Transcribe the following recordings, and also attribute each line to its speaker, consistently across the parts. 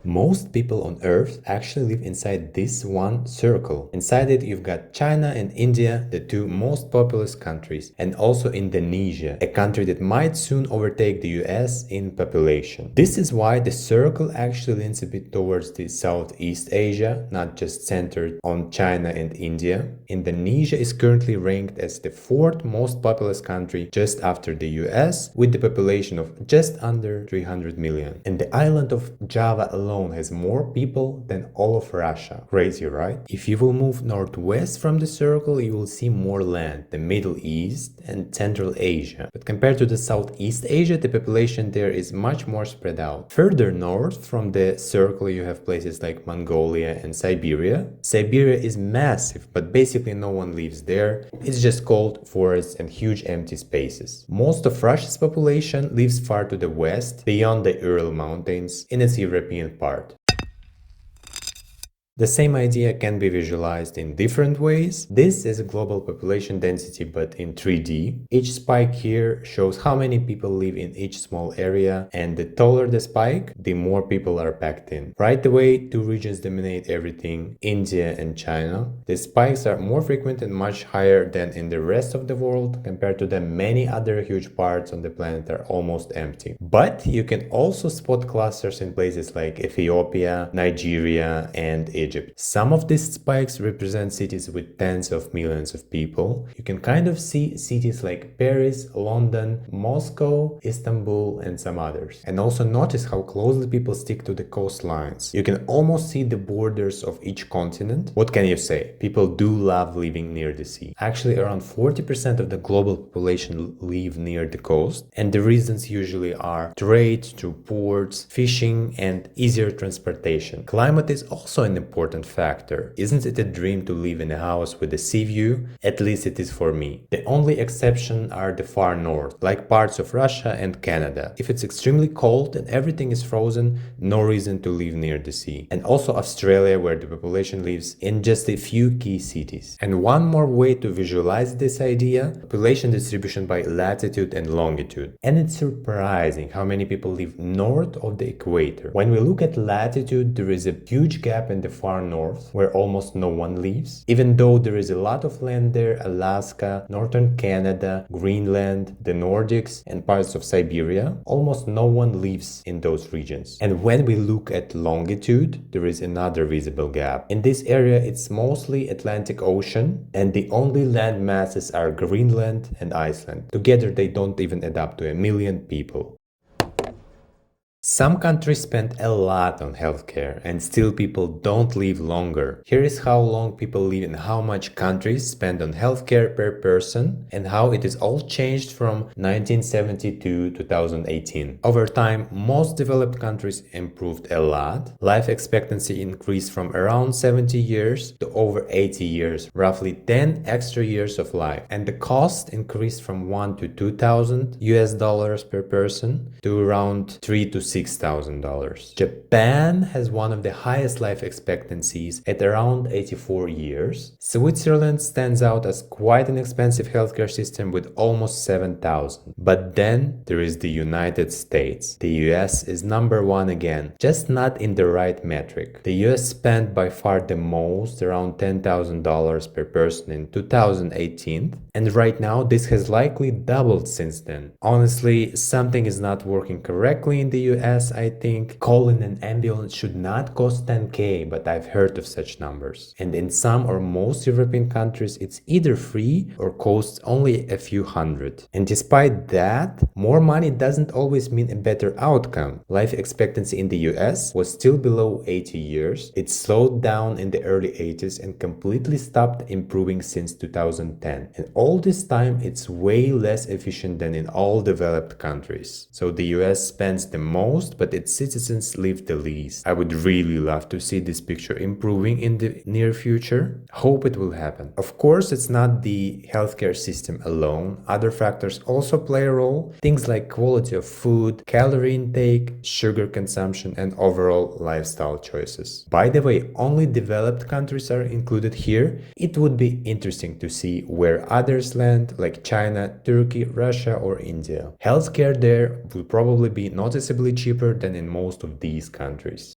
Speaker 1: Most people on Earth actually live inside this one circle. Inside it, you've got China and India, the two most populous countries, and also Indonesia, a country that might soon overtake the US in population. This is why the circle actually leans a bit towards the Southeast Asia, not just centered on China and India. Indonesia is currently ranked as the fourth most populous country just after the US, with the population of just under 300 million. And the island of Java alone has more people than all of Russia. Crazy, right? If you will move northwest from the circle, you will see more land, the Middle East and Central Asia. But compared to the Southeast Asia, the population there is much more spread out. Further north from the circle, you have places like Mongolia and Siberia. Siberia is massive, but basically no one lives there. It's just cold forests and huge empty spaces. Most of Russia's population lives far to the west, beyond the Ural Mountains, in its European part. The same idea can be visualized in different ways. This is a global population density but in 3D. Each spike here shows how many people live in each small area, and the taller the spike, the more people are packed in. Right away, two regions dominate everything, India and China. The spikes are more frequent and much higher than in the rest of the world. Compared to them, many other huge parts on the planet are almost empty. But you can also spot clusters in places like Ethiopia, Nigeria, and Egypt. Some of these spikes represent cities with tens of millions of people. You can kind of see cities like Paris, London, Moscow, Istanbul, and some others. And also notice how closely people stick to the coastlines. You can almost see the borders of each continent. What can you say? People do love living near the sea. Actually, around 40% of the global population live near the coast, and the reasons usually are trade through ports, fishing, and easier transportation. Climate is also an important factor. Isn't it a dream to live in a house with a sea view? At least it is for me. The only exception are the far north, like parts of Russia and Canada. If it's extremely cold and everything is frozen, no reason to live near the sea. And also Australia, where the population lives in just a few key cities. And one more way to visualize this idea, population distribution by latitude and longitude. And it's surprising how many people live north of the equator. When we look at latitude, there is a huge gap in the far north, where almost no one lives. Even though there is a lot of land there, Alaska, northern Canada, Greenland, the Nordics, and parts of Siberia, almost no one lives in those regions. And when we look at longitude, there is another visible gap. In this area, it's mostly Atlantic Ocean, and the only land masses are Greenland and Iceland. Together, they don't even add up to 1 million people. Some countries spend a lot on healthcare, and still people don't live longer. Here is how long people live and how much countries spend on healthcare per person, and how it is all changed from 1970 to 2018. Over time, most developed countries improved a lot. Life expectancy increased from around 70 years to over 80 years, roughly 10 extra years of life. And the cost increased from 1 to 2,000 US dollars per person to around 3 to $6,000. Japan has one of the highest life expectancies at around 84 years. Switzerland stands out as quite an expensive healthcare system with almost 7,000. But then there is the United States. The US is number one again, just not in the right metric. The US spent by far the most, around $10,000 per person in 2018, and right now this has likely doubled since then. Honestly, something is not working correctly in the US. I think calling an ambulance should not cost 10k, but I've heard of such numbers. And in some or most European countries, it's either free or costs only a few hundred. And despite that, more money doesn't always mean a better outcome. Life expectancy in the US was still below 80 years. It slowed down in the early 80s and completely stopped improving since 2010. And all this time, it's way less efficient than in all developed countries. So the US spends the most, but its citizens live the least. I would really love to see this picture improving in the near future. Hope it will happen. Of course, it's not the healthcare system alone. Other factors also play a role. Things like quality of food, calorie intake, sugar consumption, and overall lifestyle choices. By the way, only developed countries are included here. It would be interesting to see where others land, like China, Turkey, Russia, or India. Healthcare there will probably be noticeably cheaper than in most of these countries.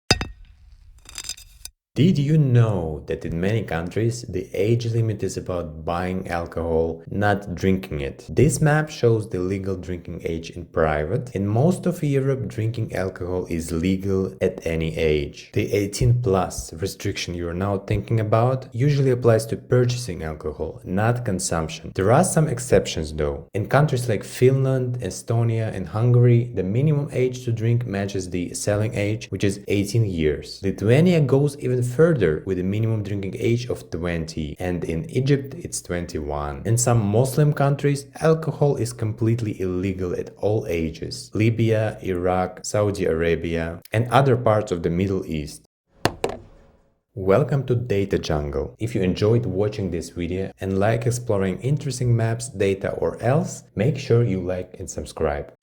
Speaker 1: Did you know that in many countries the age limit is about buying alcohol, not drinking it? This map shows the legal drinking age in private. In most of Europe, drinking alcohol is legal at any age. The 18 plus restriction you are now thinking about usually applies to purchasing alcohol, not consumption. There are some exceptions though. In countries like Finland, Estonia, and Hungary, the minimum age to drink matches the selling age, which is 18 years. Lithuania goes even further with a minimum drinking age of 20, and in Egypt it's 21. In some Muslim countries, alcohol is completely illegal at all ages. Libya, Iraq, Saudi Arabia, and other parts of the Middle East. Welcome to Data Jungle. If you enjoyed watching this video and like exploring interesting maps, data or else, make sure you like and subscribe.